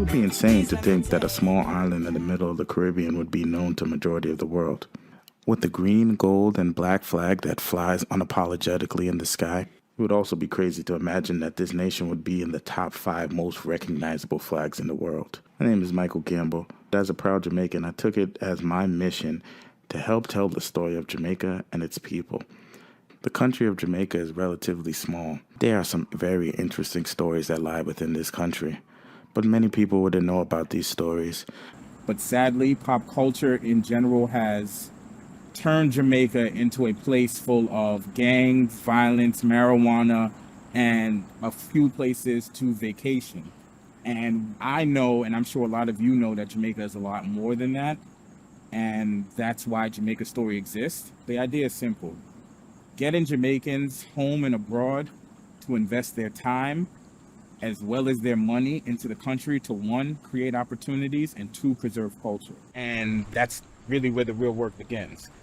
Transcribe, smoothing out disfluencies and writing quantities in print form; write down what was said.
would be insane to think that a small island in the middle of the Caribbean would be known to the majority of the world. With the green, gold, and black flag that flies unapologetically in the sky, it would also be crazy to imagine that this nation would be in the top 5 most recognizable flags in the world. My name is Michael Gamble. As a proud Jamaican, I took it as my mission to help tell the story of Jamaica and its people. The country of Jamaica is relatively small. There are some very interesting stories that lie within this country, but many people wouldn't know about these stories. But sadly, pop culture in general has turned Jamaica into a place full of gangs, violence, marijuana, and a few places to vacation. And I know, and I'm sure a lot of you know, that Jamaica is a lot more than that. And that's why Jamaica Story exists. The idea is simple. Getting Jamaicans home and abroad to invest their time as well as their money into the country to, 1, create opportunities, and 2, preserve culture. And that's really where the real work begins.